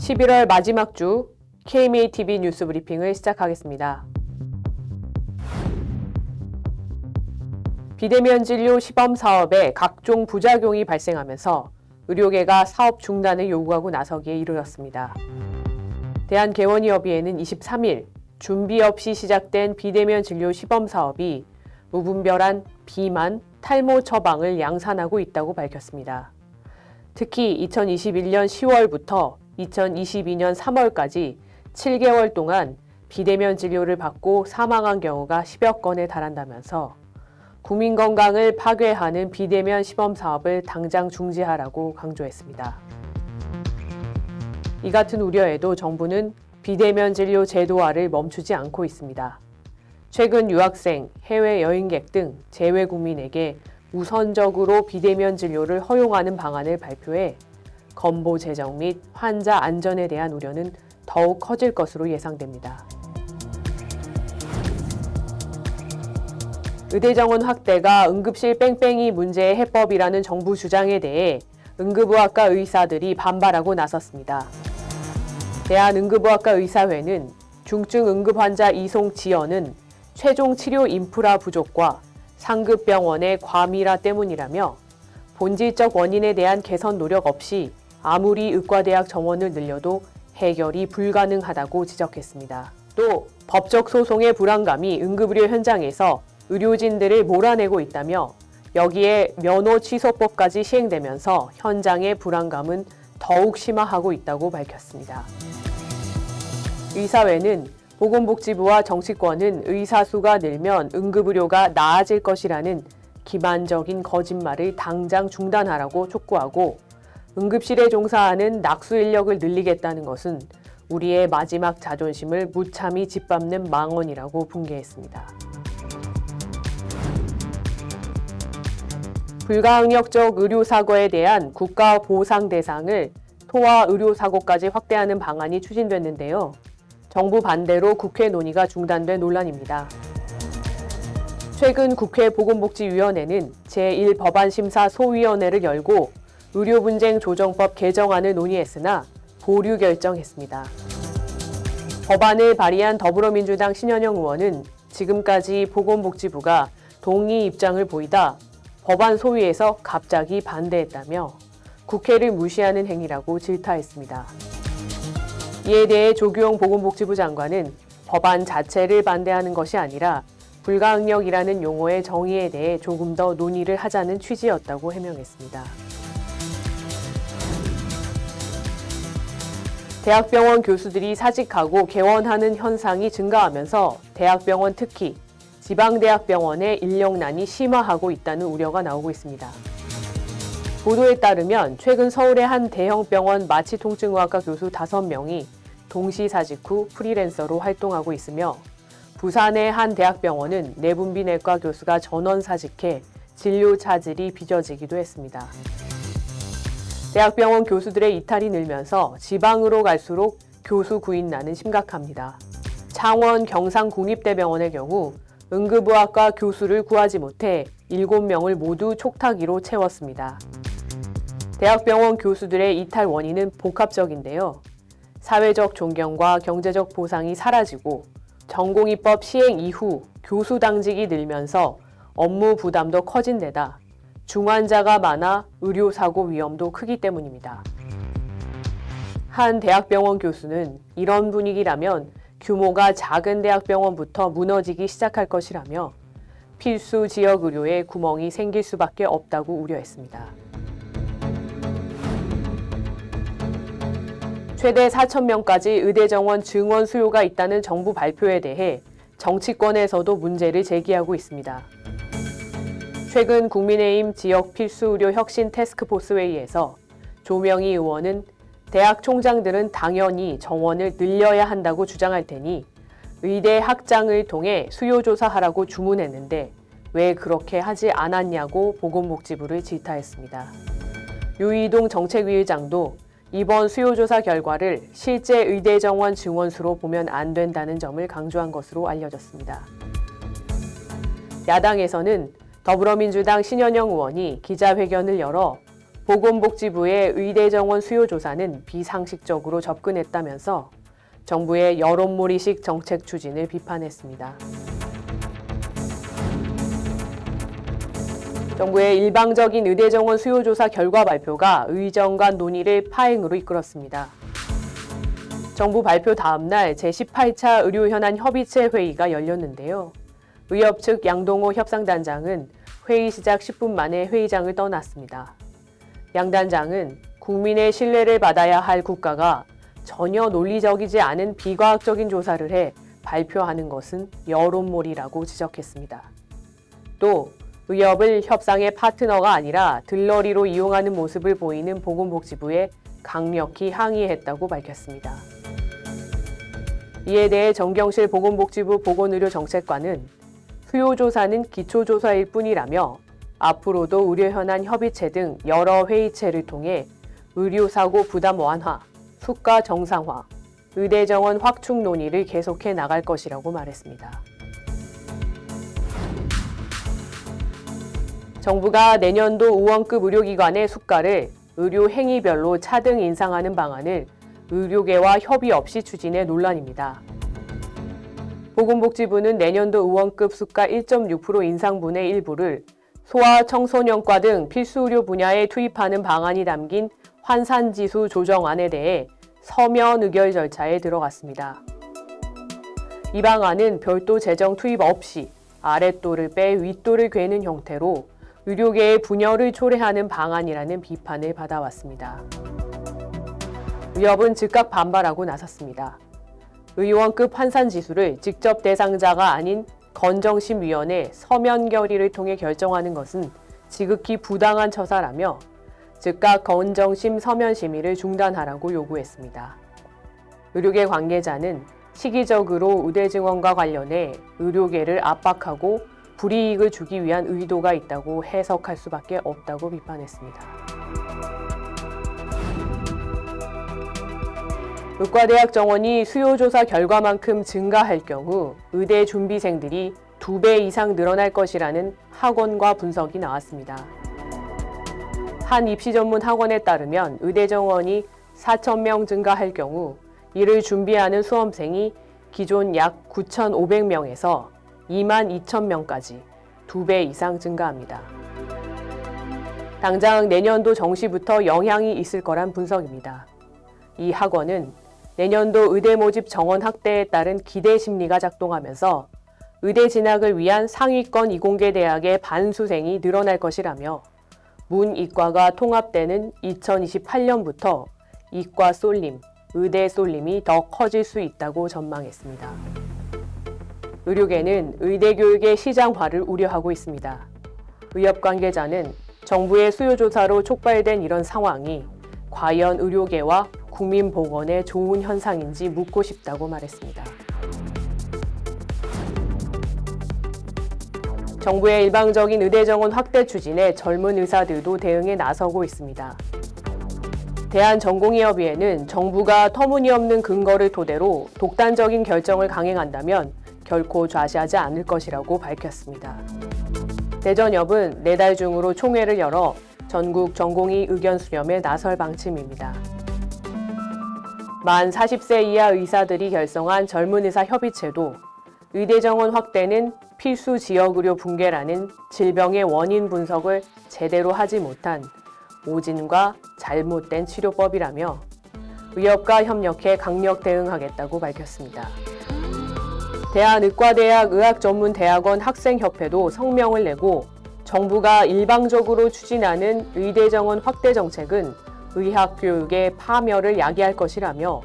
11월 마지막 주 KMATV 뉴스 브리핑을 시작하겠습니다. 비대면 진료 시범 사업에 각종 부작용이 발생하면서 의료계가 사업 중단을 요구하고 나서기에 이르렀습니다. 대한개원의협의회는 23일 준비 없이 시작된 비대면 진료 시범 사업이 무분별한 비만, 탈모 처방을 양산하고 있다고 밝혔습니다. 특히 2021년 10월부터 2022년 3월까지 7개월 동안 비대면 진료를 받고 사망한 경우가 10여 건에 달한다면서 국민 건강을 파괴하는 비대면 시범 사업을 당장 중지하라고 강조했습니다. 이 같은 우려에도 정부는 비대면 진료 제도화를 멈추지 않고 있습니다. 최근 유학생, 해외 여행객 등 재외 국민에게 우선적으로 비대면 진료를 허용하는 방안을 발표해 건보 재정 및 환자 안전에 대한 우려는 더욱 커질 것으로 예상됩니다. 의대 정원 확대가 응급실 뺑뺑이 문제의 해법이라는 정부 주장에 대해 응급의학과 의사들이 반발하고 나섰습니다. 대한응급의학과 의사회는 중증 응급환자 이송 지연은 최종 치료 인프라 부족과 상급 병원의 과밀화 때문이라며 본질적 원인에 대한 개선 노력 없이 아무리 의과대학 정원을 늘려도 해결이 불가능하다고 지적했습니다. 또 법적 소송의 불안감이 응급의료 현장에서 의료진들을 몰아내고 있다며 여기에 면허 취소법까지 시행되면서 현장의 불안감은 더욱 심화하고 있다고 밝혔습니다. 의사회는 보건복지부와 정치권은 의사 수가 늘면 응급의료가 나아질 것이라는 기만적인 거짓말을 당장 중단하라고 촉구하고 응급실에 종사하는 낙수 인력을 늘리겠다는 것은 우리의 마지막 자존심을 무참히 짓밟는 망언이라고 분개했습니다. 불가항력적 의료사고에 대한 국가 보상 대상을 토화 의료사고까지 확대하는 방안이 추진됐는데요. 정부 반대로 국회 논의가 중단된 논란입니다. 최근 국회 보건복지위원회는 제1법안심사 소위원회를 열고 의료분쟁 조정법 개정안을 논의했으나 보류 결정했습니다. 법안을 발의한 더불어민주당 신현영 의원은 지금까지 보건복지부가 동의 입장을 보이다 법안 소위에서 갑자기 반대했다며 국회를 무시하는 행위라고 질타했습니다. 이에 대해 조규영 보건복지부 장관은 법안 자체를 반대하는 것이 아니라 불가항력이라는 용어의 정의에 대해 조금 더 논의를 하자는 취지였다고 해명했습니다. 대학병원 교수들이 사직하고 개원하는 현상이 증가하면서 대학병원 특히 지방대학병원의 인력난이 심화하고 있다는 우려가 나오고 있습니다. 보도에 따르면 최근 서울의 한 대형병원 마취통증의학과 교수 5명이 동시 사직 후 프리랜서로 활동하고 있으며 부산의 한 대학병원은 내분비내과 교수가 전원 사직해 진료 차질이 빚어지기도 했습니다. 대학병원 교수들의 이탈이 늘면서 지방으로 갈수록 교수 구인난은 심각합니다. 창원 경상국립대병원의 경우 응급의학과 교수를 구하지 못해 7명을 모두 촉탁위로 채웠습니다. 대학병원 교수들의 이탈 원인은 복합적인데요. 사회적 존경과 경제적 보상이 사라지고 전공의법 시행 이후 교수 당직이 늘면서 업무 부담도 커진 데다 중환자가 많아 의료사고 위험도 크기 때문입니다. 한 대학병원 교수는 이런 분위기라면 규모가 작은 대학병원부터 무너지기 시작할 것이라며 필수 지역 의료에 구멍이 생길 수밖에 없다고 우려했습니다. 최대 4,000명까지 의대 정원 증원 수요가 있다는 정부 발표에 대해 정치권에서도 문제를 제기하고 있습니다. 최근 국민의힘 지역 필수의료 혁신 태스크포스 회의에서 조명희 의원은 대학 총장들은 당연히 정원을 늘려야 한다고 주장할 테니 의대 학장을 통해 수요 조사하라고 주문했는데 왜 그렇게 하지 않았냐고 보건복지부를 질타했습니다. 유이동 정책위 의장도 이번 수요조사 결과를 실제 의대 정원 증원수로 보면 안 된다는 점을 강조한 것으로 알려졌습니다. 야당에서는 더불어민주당 신현영 의원이 기자회견을 열어 보건복지부의 의대 정원 수요 조사는 비상식적으로 접근했다면서 정부의 여론몰이식 정책 추진을 비판했습니다. 정부의 일방적인 의대 정원 수요 조사 결과 발표가 의정 간 논의를 파행으로 이끌었습니다. 정부 발표 다음 날 제18차 의료현안 협의체 회의가 열렸는데요. 의협 측 양동호 협상단장은 회의 시작 10분 만에 회의장을 떠났습니다. 양 단장은 국민의 신뢰를 받아야 할 국가가 전혀 논리적이지 않은 비과학적인 조사를 해 발표하는 것은 여론몰이라고 지적했습니다. 또 의협을 협상의 파트너가 아니라 들러리로 이용하는 모습을 보이는 보건복지부에 강력히 항의했다고 밝혔습니다. 이에 대해 정경실 보건복지부 보건의료정책관은 수요조사는 기초조사일 뿐이라며 앞으로도 의료현안 협의체 등 여러 회의체를 통해 의료사고 부담 완화, 수가 정상화, 의대 정원 확충 논의를 계속해 나갈 것이라고 말했습니다. 정부가 내년도 의원급 의료기관의 수가를 의료 행위별로 차등 인상하는 방안을 의료계와 협의 없이 추진해 논란입니다. 보건복지부는 내년도 의원급 수가 1.6% 인상분의 일부를 소아 청소년과 등 필수 의료 분야에 투입하는 방안이 담긴 환산지수 조정안에 대해 서면 의결 절차에 들어갔습니다. 이 방안은 별도 재정 투입 없이 아랫도를 빼 윗도를 괴는 형태로 의료계의 분열을 초래하는 방안이라는 비판을 받아왔습니다. 의협은 즉각 반발하고 나섰습니다. 의원급 환산지수를 직접 대상자가 아닌 건정심위원회 서면 결의를 통해 결정하는 것은 지극히 부당한 처사라며 즉각 건정심 서면 심의를 중단하라고 요구했습니다. 의료계 관계자는 시기적으로 의대 증원과 관련해 의료계를 압박하고 불이익을 주기 위한 의도가 있다고 해석할 수밖에 없다고 비판했습니다. 의과대학 정원이 수요조사 결과만큼 증가할 경우 의대 준비생들이 2배 이상 늘어날 것이라는 학원과 분석이 나왔습니다. 한 입시전문 학원에 따르면 의대 정원이 4,000명 증가할 경우 이를 준비하는 수험생이 기존 약 9,500명에서 22,000명까지 2배 이상 증가합니다. 당장 내년도 정시부터 영향이 있을 거란 분석입니다. 이 학원은 내년도 의대 모집 정원 확대에 따른 기대 심리가 작동하면서 의대 진학을 위한 상위권 이공계 대학의 반수생이 늘어날 것이라며 문이과가 통합되는 2028년부터 이과 쏠림, 의대 쏠림이 더 커질 수 있다고 전망했습니다. 의료계는 의대 교육의 시장화를 우려하고 있습니다. 의협 관계자는 정부의 수요조사로 촉발된 이런 상황이 과연 의료계와 국민보건에 좋은 현상인지 묻고 싶다고 말했습니다. 정부의 일방적인 의대 정원 확대 추진에 젊은 의사들도 대응에 나서고 있습니다. 대한전공의협의회는 정부가 터무니없는 근거를 토대로 독단적인 결정을 강행한다면 결코 좌시하지 않을 것이라고 밝혔습니다. 대전협은 내달 중으로 총회를 열어 전국 전공의 의견 수렴에 나설 방침입니다. 만 40세 이하 의사들이 결성한 젊은 의사 협의체도 의대 정원 확대는 필수 지역 의료 붕괴라는 질병의 원인 분석을 제대로 하지 못한 오진과 잘못된 치료법이라며 의협과 협력해 강력 대응하겠다고 밝혔습니다. 대한의과대학 의학전문대학원 학생협회도 성명을 내고 정부가 일방적으로 추진하는 의대 정원 확대 정책은 의학교육의 파멸을 야기할 것이라며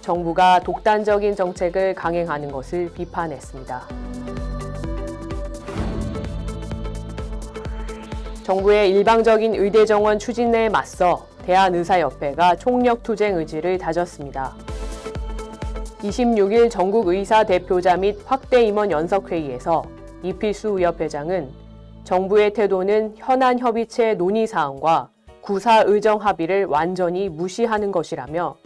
정부가 독단적인 정책을 강행하는 것을 비판했습니다. 정부의 일방적인 의대 정원 추진에 맞서 대한의사협회가 총력투쟁 의지를 다졌습니다. 26일 전국의사 대표자 및 확대 임원 연석회의에서 이필수 의협회장은 정부의 태도는 현안 협의체 논의사항과 구사 의정 합의를 완전히 무시하는 것이라며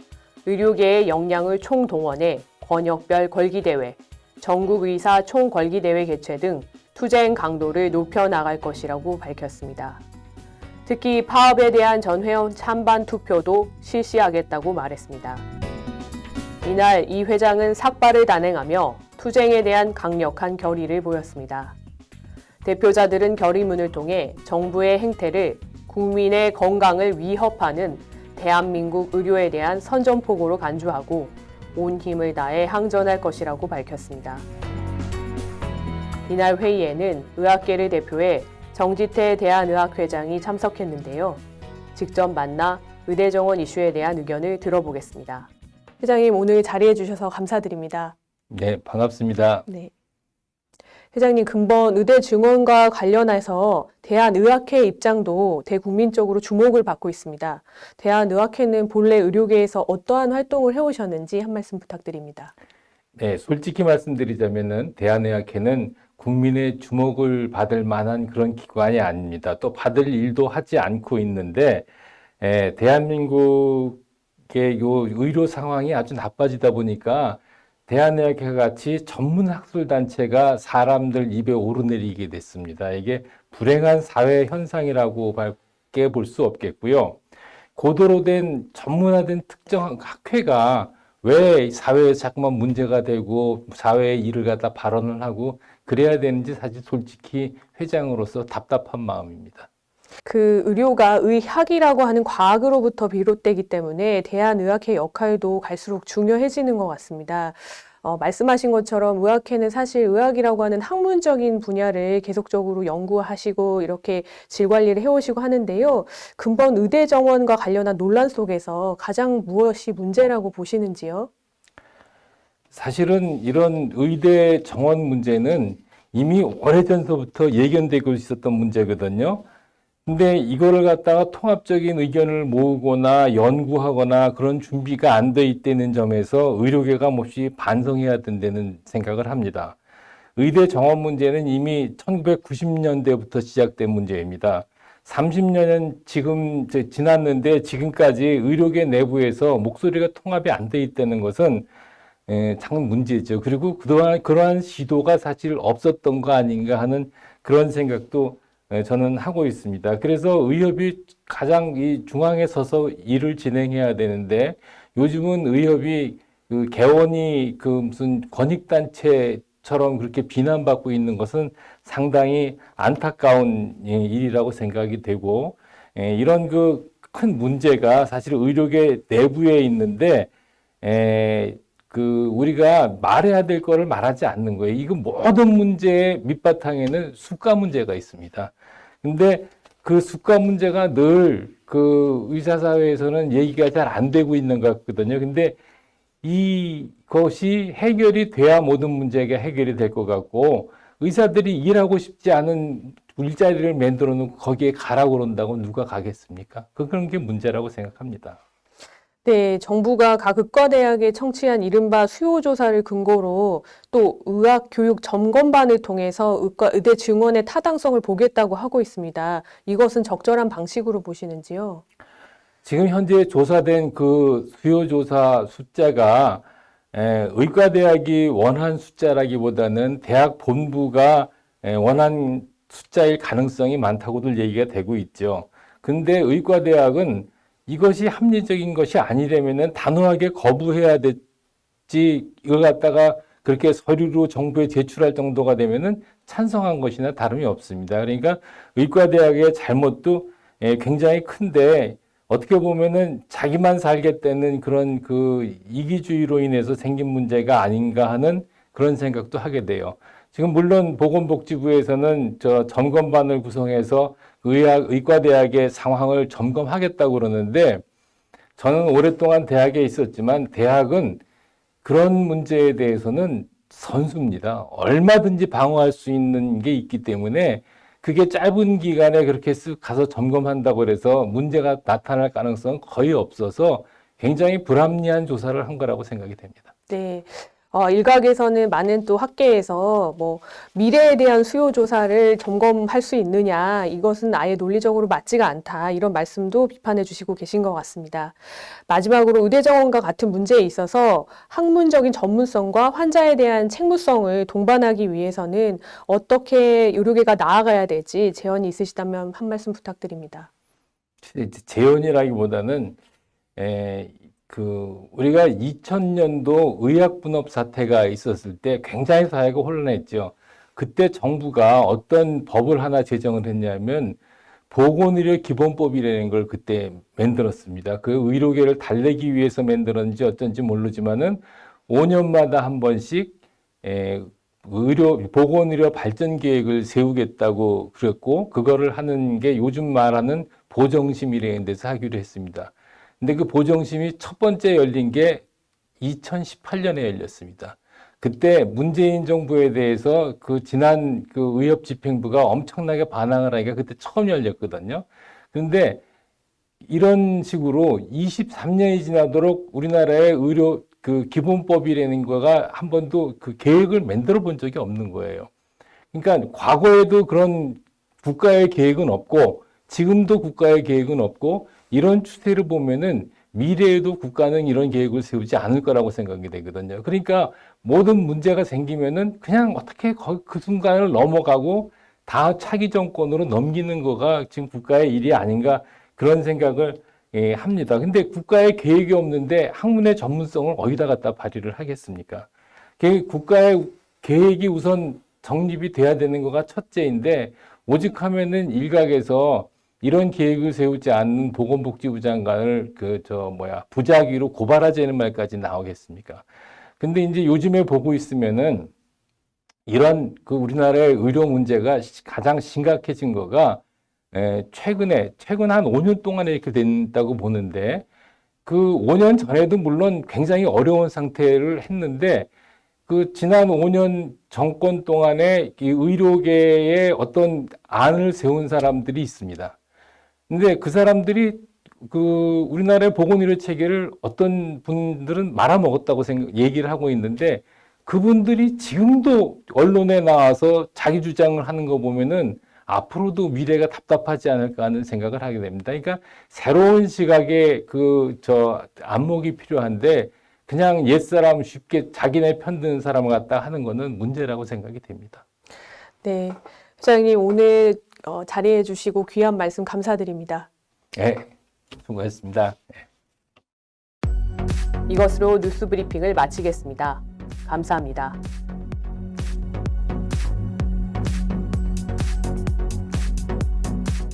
의료계의 역량을 총동원해 권역별 걸기대회, 전국의사 총걸기대회 개최 등 투쟁 강도를 높여나갈 것이라고 밝혔습니다. 특히 파업에 대한 전 회원 찬반 투표도 실시하겠다고 말했습니다. 이날 이 회장은 삭발을 단행하며 투쟁에 대한 강력한 결의를 보였습니다. 대표자들은 결의문을 통해 정부의 행태를 국민의 건강을 위협하는 대한민국 의료에 대한 선전포고로 간주하고 온 힘을 다해 항전할 것이라고 밝혔습니다. 이날 회의에는 의학계를 대표해 정지태 대한의학회장이 참석했는데요. 직접 만나 의대정원 이슈에 대한 의견을 들어보겠습니다. 회장님, 오늘 자리해 주셔서 감사드립니다. 네, 반갑습니다. 네. 회장님, 근본 의대 증원과 관련해서 대한의학회 입장도 대국민적으로 주목을 받고 있습니다. 대한의학회는 본래 의료계에서 어떠한 활동을 해오셨는지 한 말씀 부탁드립니다. 네, 솔직히 말씀드리자면은 대한의학회는 국민의 주목을 받을 만한 그런 기관이 아닙니다. 또 받을 일도 하지 않고 있는데, 대한민국의 요 의료 상황이 아주 나빠지다 보니까 대한의학회 같이 전문 학술단체가 사람들 입에 오르내리게 됐습니다. 이게 불행한 사회 현상이라고 밖에 볼 수 없겠고요. 고도로 된 전문화된 특정 학회가 왜 사회에 자꾸만 문제가 되고 사회의 일을 갖다 발언을 하고 그래야 되는지 사실 솔직히 회장으로서 답답한 마음입니다. 그 의료가 의학이라고 하는 과학으로부터 비롯되기 때문에 대한의학회 역할도 갈수록 중요해지는 것 같습니다. 말씀하신 것처럼 의학회는 사실 의학이라고 하는 학문적인 분야를 계속적으로 연구하시고 이렇게 질 관리를 해오시고 하는데요. 근본 의대 정원과 관련한 논란 속에서 가장 무엇이 문제라고 보시는지요? 사실은 이런 의대 정원 문제는 이미 오래전서부터 예견되고 있었던 문제거든요. 근데 이거를 갖다가 통합적인 의견을 모으거나 연구하거나 그런 준비가 안 돼 있다는 점에서 의료계가 몹시 반성해야 된다는 생각을 합니다. 의대 정원 문제는 이미 1990년대부터 시작된 문제입니다. 30년은 지금 지났는데 지금까지 의료계 내부에서 목소리가 통합이 안 돼 있다는 것은 참 문제죠. 그리고 그동안 그러한 시도가 사실 없었던 거 아닌가 하는 그런 생각도 저는 하고 있습니다. 그래서 의협이 가장 이 중앙에 서서 일을 진행해야 되는데 요즘은 의협이 그 개원이 그 무슨 권익단체처럼 그렇게 비난받고 있는 것은 상당히 안타까운 일이라고 생각이 되고 이런 그 큰 문제가 사실 의료계 내부에 있는데 그 우리가 말해야 될 거를 말하지 않는 거예요. 이거 모든 문제의 밑바탕에는 수가 문제가 있습니다. 근데 그 수가 문제가 늘 그 의사사회에서는 얘기가 잘 안 되고 있는 것 같거든요. 근데 이것이 해결이 돼야 모든 문제가 해결이 될 것 같고 의사들이 일하고 싶지 않은 일자리를 만들어 놓고 거기에 가라고 그런다고 누가 가겠습니까? 그런 게 문제라고 생각합니다. 네, 정부가 각 의과대학에 청취한 이른바 수요조사를 근거로 또 의학교육 점검반을 통해서 의대 증원의 타당성을 보겠다고 하고 있습니다. 이것은 적절한 방식으로 보시는지요? 지금 현재 조사된 그 수요조사 숫자가 의과대학이 원한 숫자라기보다는 대학 본부가 원한 숫자일 가능성이 많다고들 얘기가 되고 있죠. 근데 의과대학은 이것이 합리적인 것이 아니라면은 단호하게 거부해야 됐지, 이걸 갖다가 그렇게 서류로 정부에 제출할 정도가 되면은 찬성한 것이나 다름이 없습니다. 그러니까 의과대학의 잘못도 굉장히 큰데 어떻게 보면은 자기만 살겠다는 그런 그 이기주의로 인해서 생긴 문제가 아닌가 하는 그런 생각도 하게 돼요. 지금 물론 보건복지부에서는 저 점검반을 구성해서 의과대학의 상황을 점검하겠다고 그러는데 저는 오랫동안 대학에 있었지만 대학은 그런 문제에 대해서는 선수입니다. 얼마든지 방어할 수 있는 게 있기 때문에 그게 짧은 기간에 그렇게 쓱 가서 점검한다고 해서 문제가 나타날 가능성은 거의 없어서 굉장히 불합리한 조사를 한 거라고 생각이 됩니다. 네. 일각에서는 많은 또 학계에서 미래에 대한 수요 조사를 점검할 수 있느냐, 이것은 아예 논리적으로 맞지가 않다, 이런 말씀도 비판해 주시고 계신 것 같습니다. 마지막으로 의대 정원과 같은 문제에 있어서 학문적인 전문성과 환자에 대한 책무성을 동반하기 위해서는 어떻게 의료계가 나아가야 될지 제언이 있으시다면 한 말씀 부탁드립니다. 재현이라기보다는 우리가 2000년도 의약분업 사태가 있었을 때 굉장히 사회가 혼란했죠. 그때 정부가 어떤 법을 하나 제정을 했냐면 보건의료 기본법이라는 걸 그때 만들었습니다. 그 의료계를 달래기 위해서 만들었는지 어쩐지 모르지만은 5년마다 한 번씩 보건의료 발전 계획을 세우겠다고 그랬고, 그거를 하는 게 요즘 말하는 보정심이라는 데서 하기로 했습니다. 근데 그 보정심이 첫 번째 열린 게 2018년에 열렸습니다. 그때 문재인 정부에 대해서 지난 의협집행부가 엄청나게 반항을 하니까 그때 처음 열렸거든요. 그런데 이런 식으로 23년이 지나도록 우리나라의 의료 기본법이라는 거가 한 번도 그 계획을 만들어 본 적이 없는 거예요. 그러니까 과거에도 그런 국가의 계획은 없고 지금도 국가의 계획은 없고, 이런 추세를 보면은 미래에도 국가는 이런 계획을 세우지 않을 거라고 생각이 되거든요. 그러니까 모든 문제가 생기면은 그냥 어떻게 그 순간을 넘어가고 다 차기 정권으로 넘기는 거가 지금 국가의 일이 아닌가, 그런 생각을 합니다. 근데 국가의 계획이 없는데 학문의 전문성을 어디다 갖다 발휘를 하겠습니까? 국가의 계획이 우선 정립이 돼야 되는 거가 첫째인데, 오직하면은 일각에서 이런 계획을 세우지 않는 보건복지부 장관을 부작위로 고발하자는 말까지 나오겠습니까? 근데 이제 요즘에 보고 있으면은 이런 우리나라의 의료 문제가 가장 심각해진 거가 최근 한 5년 동안에 이렇게 된다고 보는데, 그 5년 전에도 물론 굉장히 어려운 상태를 했는데, 지난 5년 정권 동안에 이 의료계에 어떤 안을 세운 사람들이 있습니다. 근데 그 사람들이 우리나라의 보건의료 체계를 어떤 분들은 말아먹었다고 얘기를 하고 있는데, 그분들이 지금도 언론에 나와서 자기 주장을 하는 거 보면은 앞으로도 미래가 답답하지 않을까 하는 생각을 하게 됩니다. 그러니까 새로운 시각의 안목이 필요한데, 그냥 옛사람 쉽게 자기네 편드는 사람을 갖다 하는 거는 문제라고 생각이 됩니다. 네, 소장님 오늘 자리해 주시고 귀한 말씀 감사드립니다. 네, 수고했습니다. 이것으로 뉴스 브리핑을 마치겠습니다. 감사합니다.